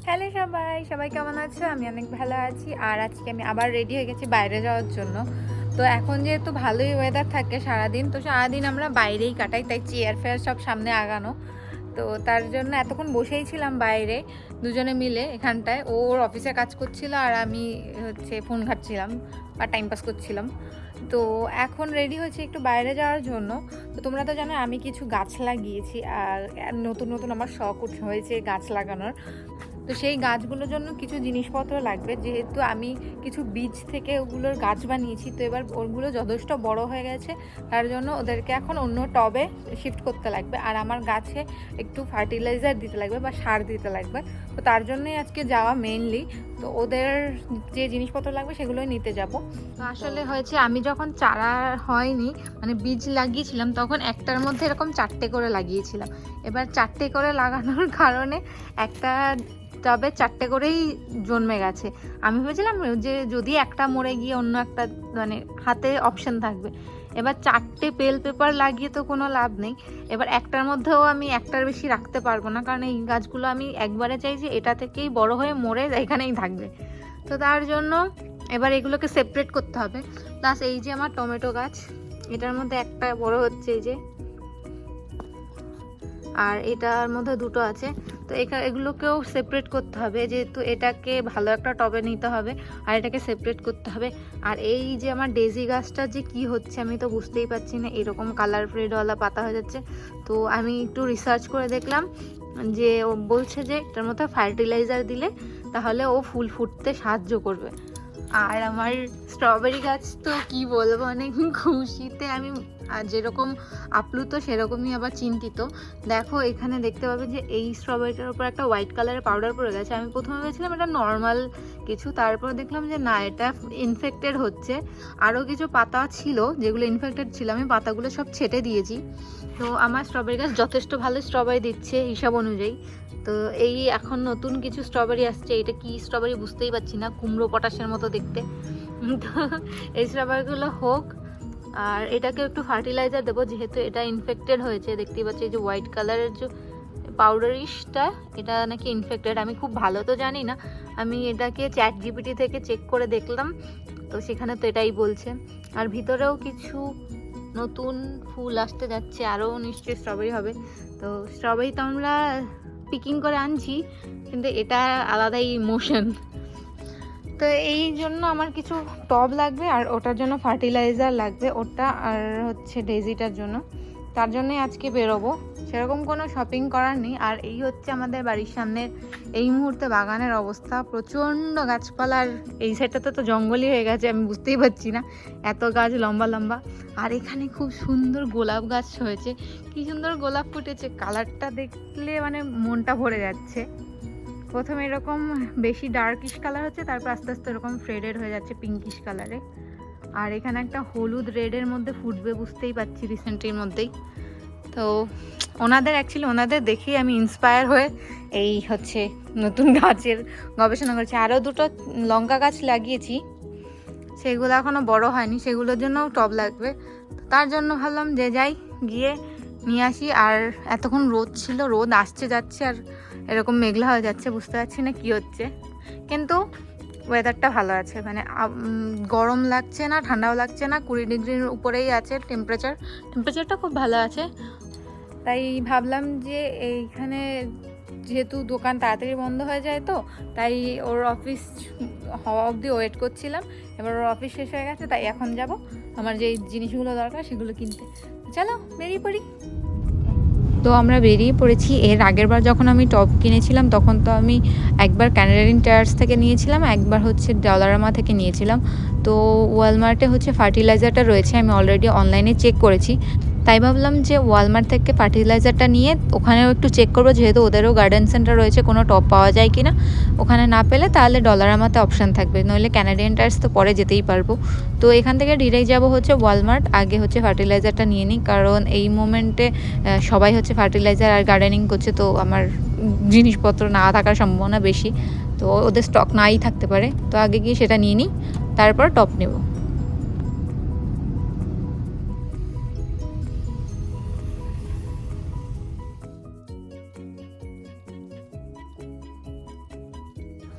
Hello সবাই, সবাই কেমন আছো? আমি অনেক ভালো আছি। আর আজকে আমি আবার রেডি হয়ে গেছি বাইরে যাওয়ার জন্য। তো এখন যেহেতু ভালোই ওয়েদার থাকে সারাদিন, তো সারাদিন আমরা বাইরেই কাটাই, তাই চেয়ার ফেয়ার সব সামনে আগানো। তো তার জন্য এতক্ষণ বসেই ছিলাম বাইরে দুজনে মিলে এখানটায়। ওর অফিসে কাজ করছিল আর আমি হচ্ছে ফোন ঘাঁটছিলাম বা টাইম পাস করছিলাম। তো এখন রেডি হয়েছে একটু বাইরে যাওয়ার জন্য। তো তোমরা তো জানো আমি কিছু গাছ লাগিয়েছি, আর নতুন নতুন আমার শখ হয়েছে গাছ লাগানোর। তো সেই গাছগুলোর জন্য কিছু জিনিসপত্র লাগবে, যেহেতু আমি কিছু বীজ থেকে ওগুলোর গাছ বানিয়েছি। তো এবার ওগুলো যথেষ্ট বড় হয়ে গেছে, তার জন্য ওদেরকে এখন অন্য টবে শিফট করতে লাগবে। আর আমার গাছে একটু ফার্টিলাইজার দিতে লাগবে বা সার দিতে লাগবে। তো তার জন্যই আজকে যাওয়া মেইনলি। তো ওদের যে জিনিসপত্র লাগবে সেগুলোই নিতে যাব। তো আসলে হয়েছে, আমি যখন চারা হয়নি মানে বীজ লাগিয়েছিলাম, তখন একটার মধ্যে এরকম 4টে করে লাগিয়েছিলাম। এবার 4টে করে লাগানোর কারণে একটা টবে 4টে করেই জন্মে গেছে। আমি ভেবেছিলাম যে যদি একটা মরে গিয়ে অন্য একটা মানে হাতে অপশন থাকবে। এবার 4টে বেল পেপার লাগিয়ে তো কোনো লাভ নেই। এবার একটার মধ্যেও আমি একটার বেশি রাখতে পারবো না, কারণ এই গাছগুলো আমি একবারে চাই যে এটা থেকেই বড় হয়ে মরে এখানেই থাকবে। তো তার জন্য এবার এগুলোকে সেপারেট করতে হবে। প্লাস এই যে আমার টমেটো গাছ, এটার মধ্যে একটা বড় হচ্ছে এই যে, আর এটার মধ্যে দুটো আছে। তো এগুলোকেও সেপারেট করতে হবে, যেহেতু এটাকে ভালো একটা টবে নিতে হবে আর এটাকে সেপারেট করতে হবে। আর এই যে আমার ডেজি গাছটা যে কি হচ্ছে আমি তো বুঝতেই পারছি না, এরকম কালার ফেডওয়ালা পাতা হয়ে যাচ্ছে। তো আমি একটু রিসার্চ করে দেখলাম যে ও বলছে যে এটার মধ্যে ফার্টিলাইজার দিলে তাহলে ও ফুল ফুটতে সাহায্য করবে। আর আমার স্ট্রবেরি গাছ তো কি বলবো, অনেক খুশিতে আমি যেরকম আপ্লুত সেরকমই আবার চিন্তিত। দেখো এখানে দেখতে পাবে যে এই স্ট্রবেরিটার উপর একটা হোয়াইট কালারের পাউডার পড়ে গেছে। আমি প্রথমে ভেবেছিলাম এটা নর্মাল কিছু, তারপর দেখলাম যে না, এটা ইনফেক্টেড হচ্ছে। আরও কিছু পাতা ছিল যেগুলো ইনফেক্টেড ছিল, আমি পাতাগুলো সব ছেটে দিয়েছি। তো আমার স্ট্রবেরি গাছ যথেষ্ট ভালো স্ট্রবেরি দিচ্ছে হিসাব অনুযায়ী। তো এই এখন নতুন কিছু স্ট্রবেরি আসছে, এটা কি স্ট্রবেরি বুঝতেই পারছি না, কুমড়ো পটাশের মতো দেখতে। তো এই স্ট্রবেরিগুলো হোক, আর এটাকে একটু ফার্টিলাইজার দেবো, যেহেতু এটা ইনফেক্টেড হয়েছে। দেখতেই পাচ্ছি এই যে হোয়াইট কালারের যে পাউডারিশটা, এটা নাকি ইনফেক্টেড। আমি খুব ভালো তো জানি না, আমি এটাকে চ্যাট জিপিটি থেকে চেক করে দেখলাম, তো সেখানে তো এটাই বলছে। আর ভিতরেও কিছু নতুন ফুল আসতে যাচ্ছে, আরও নিশ্চয়ই স্ট্রবেরি হবে। তো স্ট্রবেরি তো আমরা পিকিং করে আনছি, কিন্তু এটা আলাদাই ইমোশন। তো এই জন্য আমার কিছু টব লাগবে, আর ওটার জন্য ফার্টিলাইজার লাগবে ওটা, আর হচ্ছে ডেজিটার জন্য। তার জন্যই আজকে বেরোবো, সেরকম কোনো শপিং করার নেই। আর এই হচ্ছে আমাদের বাড়ির সামনের এই মুহূর্তে বাগানের অবস্থা, প্রচণ্ড গাছপালা। আর এই সাইডটাতে তো জঙ্গলই হয়ে গেছে, আমি বুঝতেই পারছি না, এত গাছ লম্বা লম্বা। আর এখানে খুব সুন্দর গোলাপ গাছ হয়েছে, কি সুন্দর গোলাপ ফুটেছে, কালারটা দেখলে মানে মনটা ভরে যাচ্ছে। প্রথমে এরকম বেশি ডার্কিশ কালার হচ্ছে, তারপর আস্তে আস্তে এরকম ফেডেড হয়ে যাচ্ছে পিঙ্কিশ কালারে। আর এখানে একটা হলুদ রেডের মধ্যে ফুটবে বুঝতেই পারছি রিসেন্টলির মধ্যেই। তো ওনাদের দেখেই আমি ইন্সপায়ার হয়ে এই হচ্ছে নতুন গাছের গবেষণা করছি। আরও দুটো লঙ্কা গাছ লাগিয়েছি, সেগুলো এখনও বড় হয়নি, সেগুলোর জন্যও টব লাগবে। তার জন্য ভাবলাম যে যাই, গিয়ে নিয়ে আসি। আর এতক্ষণ রোদ ছিল, রোদ আসছে যাচ্ছে, আর এরকম মেঘলা হয়ে যাচ্ছে, বুঝতে পারছি না কি হচ্ছে। কিন্তু ওয়েদারটা ভালো আছে, মানে গরম লাগছে না, ঠান্ডাও লাগছে না, 20 ডিগ্রির উপরেই আছে টেম্পারেচারটা খুব ভালো আছে। তাই ভাবলাম যে এইখানে যেহেতু দোকান তাড়াতাড়ি বন্ধ হয়ে যায়, তো তাই ওর অফিস হওয়া অবধি ওয়েট করছিলাম। এবার ওর অফিস শেষ হয়ে গেছে, তাই এখন যাব আমার যে জিনিসগুলো দরকার সেগুলো কিনতে। চলো বেরিয়ে পড়ি। তো আমরা বেরিয়ে পড়েছি। এর আগের বার যখন আমি টপ কিনেছিলাম তখন তো আমি একবার ক্যানাডিয়ান টায়ার্স থেকে নিয়েছিলাম, একবার হচ্ছে ডলারামা থেকে নিয়েছিলাম। তো ওয়ালমার্টে হচ্ছে ফার্টিলাইজারটা রয়েছে, আমি অলরেডি অনলাইনে চেক করেছি। তাই ভাবলাম যে ওয়ালমার্ট থেকে ফার্টিলাইজারটা নিয়ে ওখানেও একটু চেক করবো, যেহেতু ওদেরও গার্ডেন সেন্টার রয়েছে, কোনো টপ পাওয়া যায় কি না। ওখানে না পেলে তাহলে ডলারামাতে অপশান থাকবে, নইলে ক্যানাডিয়ান টায়ার্স তো পরে যেতেই পারবো। তো এখান থেকে ডিরেক্ট যাব হচ্ছে ওয়ালমার্ট। আগে হচ্ছে ফার্টিলাইজারটা নিয়ে নিই, কারণ এই মোমেন্টে সবাই হচ্ছে ফার্টিলাইজার আর গার্ডেনিং করছে, তো আমার জিনিসপত্র না থাকার সম্ভাবনা বেশি, তো ওদের স্টক নাই থাকতে পারে। তো আগে গিয়ে সেটা নিয়ে নিই, তারপর টপ নেব।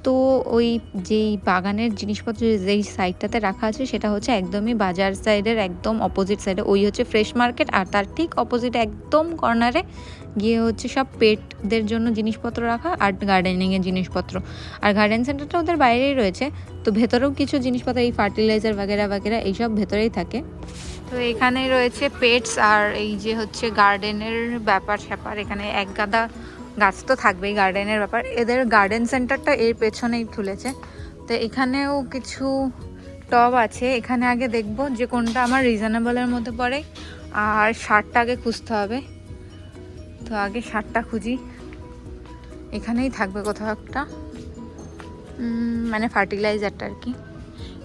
তো ওই যেই বাগানের জিনিসপত্র যেই সাইডটাতে রাখা আছে সেটা হচ্ছে একদমই বাজার সাইডের একদম অপোজিট সাইডে, ওই হচ্ছে ফ্রেশ মার্কেট, আর তার ঠিক অপোজিটে একদম কর্নারে গিয়ে হচ্ছে সব পেটদের জন্য জিনিসপত্র রাখা আর গার্ডেনিংয়ের জিনিসপত্র। আর গার্ডেন সেন্টারটা ওদের বাইরেই রয়েছে, তো ভেতরেও কিছু জিনিসপত্র এই ফার্টিলাইজার বাগেরা বাগেরা এইসব ভেতরেই থাকে। তো এখানে রয়েছে পেটস আর এই যে হচ্ছে গার্ডেনের ব্যাপার স্যাপার। এখানে এক গাদা গাছ তো থাকবেই, গার্ডেনের ব্যাপার। এদের গার্ডেন সেন্টারটা এর পেছনেই খুলেছে। তো এখানেও কিছু টব আছে, এখানে আগে দেখবো যে কোনটা আমার রিজনেবলের মধ্যে পড়ে। আর সারটা আগে খুঁজতে হবে, তো আগে সারটা খুঁজি। এখানেই থাকবে কোথাও একটা, মানে ফার্টিলাইজারটা আর কি।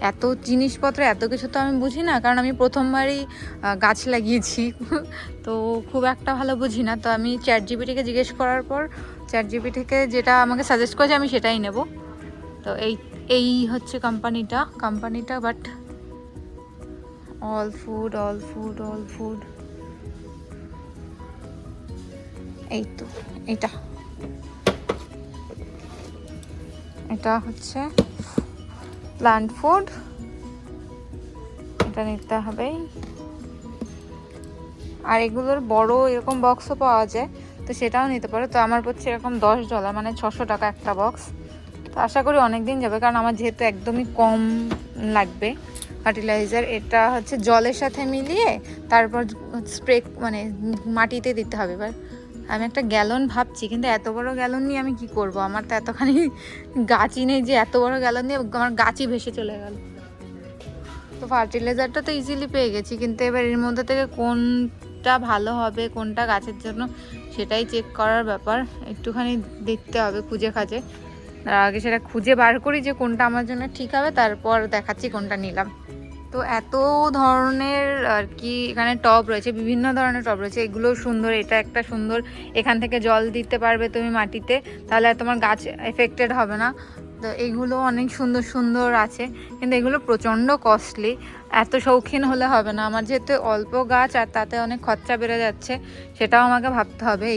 এত জিনিসপত্র এত কিছু তো আমি বুঝি না, কারণ আমি প্রথমবারই গাছ লাগিয়েছি, তো খুব একটা ভালো বুঝি না। তো আমি চ্যাটজিপিটিকে জিজ্ঞেস করার পর চ্যাটজিপিটিকে যেটা আমাকে সাজেস্ট করেছে আমি সেটাই নেব। তো এই হচ্ছে কোম্পানিটা বাট অল ফুড এই তো এটা হচ্ছে প্লান্ট ফুড, এটা নিতে হবে। আর এগুলোর বড় এরকম বক্সও পাওয়া যায়, তো সেটাও নিতে পারো। তো আমার পড়ছে এরকম $10, মানে 600 টাকা একটা বক্স। তো আশা করি অনেক দিন যাবে, কারণ আমার যেহেতু একদমই কম লাগবে ফার্টিলাইজার। এটা হচ্ছে জলের সাথে মিলিয়ে তারপর স্প্রে মানে মাটিতে দিতে হবে। এবার আমি একটা গ্যালন ভাবছি, কিন্তু এত বড় গ্যালন নিয়ে আমি কি করব? আমার তো এতখানি গাছই নেই যে এত বড় গ্যালন নিয়ে আমার গাছই ভেসে চলে গেল। তো ফার্টিলাইজারটা তো ইজিলি পেয়ে গেছি, কিন্তু এবার এর মধ্যে থেকে কোনটা ভালো হবে, কোনটা গাছের জন্য, সেটাই চেক করার ব্যাপার। একটুখানি দেখতে হবে খুঁজে খাজে। আগে সেটা খুঁজে বার করি যে কোনটা আমার জন্য ঠিক হবে, তারপর দেখাচ্ছি কোনটা নিলাম। তো এত ধরনের আর কি এখানে টব রয়েছে, বিভিন্ন ধরনের টব রয়েছে। এগুলো সুন্দর, এটা একটা সুন্দর, এখান থেকে জল দিতে পারবে তুমি মাটিতে, তাহলে তোমার গাছ এফেক্টেড হবে না। তো এইগুলো অনেক সুন্দর আছে, কিন্তু এগুলো প্রচণ্ড কস্টলি। এত শৌখিন হলে হবে না, আমার যেহেতু অল্প গাছ আর তাতে অনেক খরচা বেড়ে যাচ্ছে, সেটাও আমাকে ভাবতে হবে।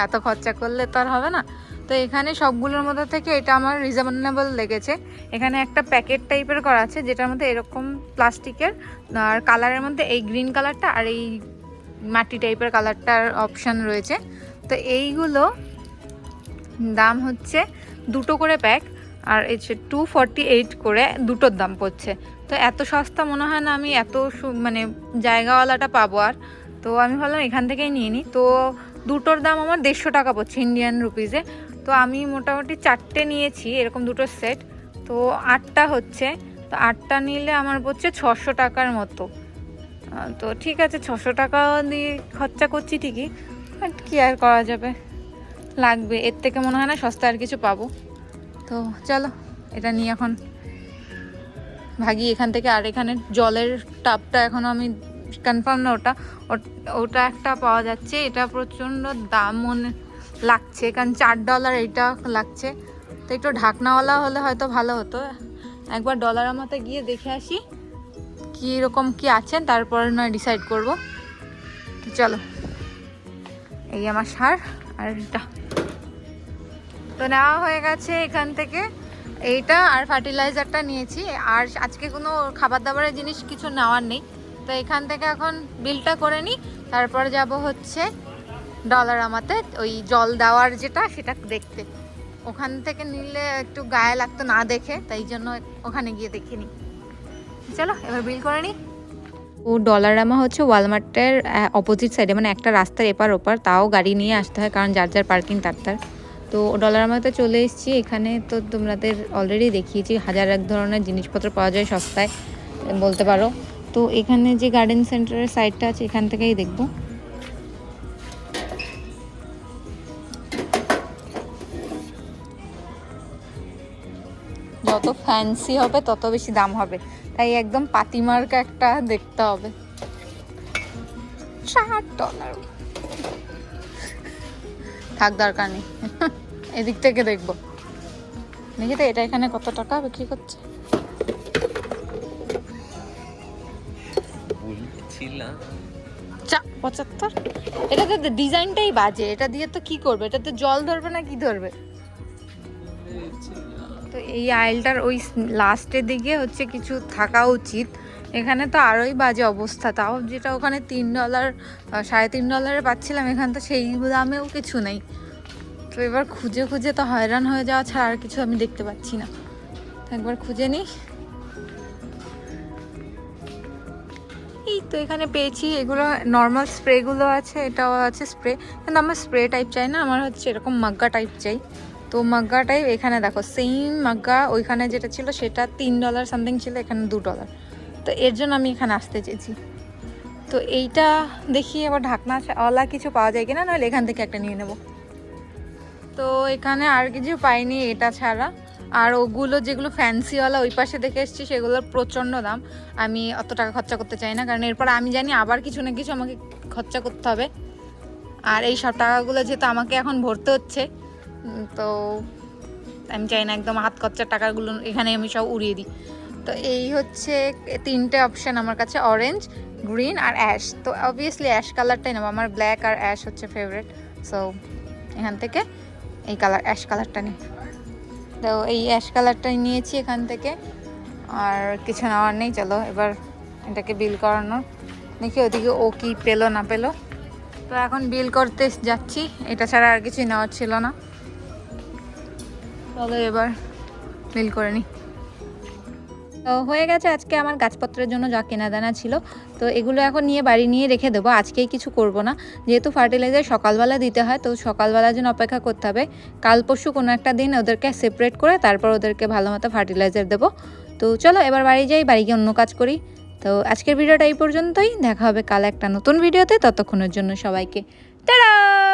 এত খরচা করলে তো আর হবে না। তো এখানে সবগুলোর মধ্যে থেকে এটা আমার রিজনেবল লেগেছে। এখানে একটা প্যাকেট টাইপের করা আছে, যেটার মধ্যে এরকম প্লাস্টিকের আর কালারের মধ্যে এই গ্রিন কালারটা আর এই মাটি টাইপের কালারটার অপশান রয়েছে। তো এইগুলো দাম হচ্ছে 2 করে প্যাক, আর এই 248 করে দুটোর দাম পড়ছে। তো এত সস্তা মনে হয় না আমি এত মানে জায়গাওয়ালাটা পাবো আর। তো আমি ভাবলাম এখান থেকেই নিয়ে নিই। তো দুটোর দাম আমার 150 টাকা পড়ছে ইন্ডিয়ান রুপিজে। তো আমি মোটামুটি 4টে নিয়েছি এরকম দুটো সেট, তো 8টা হচ্ছে। তো 8টা নিলে আমার পড়ছে 600 টাকার মতো। তো ঠিক আছে, 600 টাকা দিয়ে খরচা করছি ঠিকই, বাট কী আর করা যাবে, লাগবে। এর থেকে মনে হয় না সস্তা আর কিছু পাবো। তো চলো এটা নিয়ে এখন ভাগি এখান থেকে। আর এখানে জলের টাবটা এখনও আমি কনফার্ম না, ওটা একটা পাওয়া যাচ্ছে। এটা প্রচণ্ড দাম মনে লাগছে, কারণ $4 এইটা লাগছে। তো একটু ঢাকনাওয়ালা হলে হয়তো ভালো হতো। একবার ডলারামাতে গিয়ে দেখে আসি কীরকম কী আছেন, তারপর নয় ডিসাইড করব। তো চলো, এই আমার সার আর এটা তো নেওয়া হয়ে গেছে এখান থেকে। এইটা আর ফার্টিলাইজারটা নিয়েছি, আর আজকে কোনো খাবার দাবারের জিনিস কিছু নেওয়ার নেই। তো এখান থেকে এখন বিলটা করে নিই, তারপর যাব হচ্ছে ডলারামাতে ওই জল দেওয়ার যেটা সেটা দেখতে। ওখান থেকে নিলে একটু গায়ে লাগতো না দেখে, তাই জন্য ওখানে গিয়ে দেখে নিই। চলো এবার বিল করে নিই। ও ডলারামা হচ্ছে ওয়ালমার্টের অপোজিট সাইডে, মানে একটা রাস্তার এপার ওপার, তাও গাড়ি নিয়ে আসতে হয় কারণ যার পার্কিং তার। তো ডলারামাতে চলে এসেছি। এখানে তো তোমাদের অলরেডি দেখিয়েছি, হাজার এক ধরনের জিনিসপত্র পাওয়া যায় সস্তায় বলতে পারো। তো এখানে যে গার্ডেন সেন্টারের সাইডটা আছে এখান থেকেই দেখবো। যত ফ্যান্সি হবে তত বেশি দাম হবে, তাই একদম পাতিমার্কা একটা দেখতে হবে। $60 থাক, দরকার নেই, এদিক থেকে দেখবো। দেখি তো এটা এখানে কত টাকা বিক্রি করছে। 75। এটা তো ডিজাইনটাই বাজে, এটা দিয়ে তো কি করবে? এটা তো জল ধরবে না কি ধরবে? তো তো এই আইলটার ওই লাস্টের দিকে হচ্ছে কিছু থাকা উচিত। এখানে তো আরোই বাজে অবস্থা, তাও যেটা ওখানে $3 $3.5 পাচ্ছিলাম, এখানে তো সেই দামেও কিছু নেই। তো এবার খুঁজে খুঁজে তো হয়রান হয়ে যাওয়া ছাড়া আর কিছু আমি দেখতে পাচ্ছি না। একবার খুঁজে নিই। এই তো এখানে পেয়েছি, এগুলো নর্মাল স্প্রেগুলো আছে, এটাও আছে স্প্রে, কিন্তু আমার স্প্রে টাইপ চাই না, আমার হচ্ছে এরকম মাগ্গা টাইপ চাই। তো মাগ্গা টাইপ এখানে দেখো সেম মাগ্গা, ওইখানে যেটা ছিল সেটা $3 সামথিং ছিল, এখানে $2। তো এর জন্য আমি এখানে আসতে চেয়েছি। তো এইটা দেখি আবার ঢাকনাওয়ালা কিছু পাওয়া যায় কিনা, নাহলে এখান থেকে একটা নিয়ে নেব। তো এখানে আর কিছু পাইনি এটা ছাড়া। আর ওগুলো যেগুলো ফ্যান্সিওয়ালা ওই পাশে দেখে এসেছি সেগুলোর প্রচণ্ড দাম, আমি অত টাকা খরচা করতে চাই না, কারণ এরপর আমি জানি আবার কিছু না কিছু আমাকে খরচা করতে হবে। আর এই সব টাকাগুলো যেহেতু আমাকে এখন ভরতে হচ্ছে, তো আমি চাই না একদম হাত খরচার টাকাগুলো এখানে আমি সব উড়িয়ে দিই। তো এই হচ্ছে 3টে অপশান আমার কাছে, অরেঞ্জ, গ্রিন আর অ্যাশ। তো অবভিয়াসলি অ্যাশ কালারটাই নেবো, আমার ব্ল্যাক আর অ্যাশ হচ্ছে ফেভারিট। সো এখান থেকে এই কালার অ্যাশ কালারটা নিই। তো এই অ্যাশ কালারটাই নিয়েছি এখান থেকে, আর কিছু নেওয়ার নেই। চলো এবার এটাকে বিল করানোর, দেখি ওদিকে ও কি পেলো না পেলো। তো এখন বিল করতে যাচ্ছি, এটা ছাড়া আর কিছুই নেওয়ার ছিল না। চলো এবার বিল করে নিই। তো হয়ে গেছে আজকে আমার গাছপত্রের জন্য যা কেনাদানা ছিল। তো এগুলো এখন নিয়ে বাড়ি নিয়ে রেখে দেবো, আজকেই কিছু করব না, যেহেতু ফার্টিলাইজার সকালবেলা দিতে হয়, তো সকালবেলার জন্য অপেক্ষা করতে হবে। কাল পরশু কোনো একটা দিন ওদেরকে সেপারেট করে তারপর ওদেরকে ভালো মতো ফার্টিলাইজার দেবো। তো চলো এবার বাড়ি যাই, বাড়ি গিয়ে অন্য কাজ করি। তো আজকের ভিডিওটা এই পর্যন্তই, দেখা হবে কাল একটা নতুন ভিডিওতে। ততক্ষণের জন্য সবাইকে টাটা।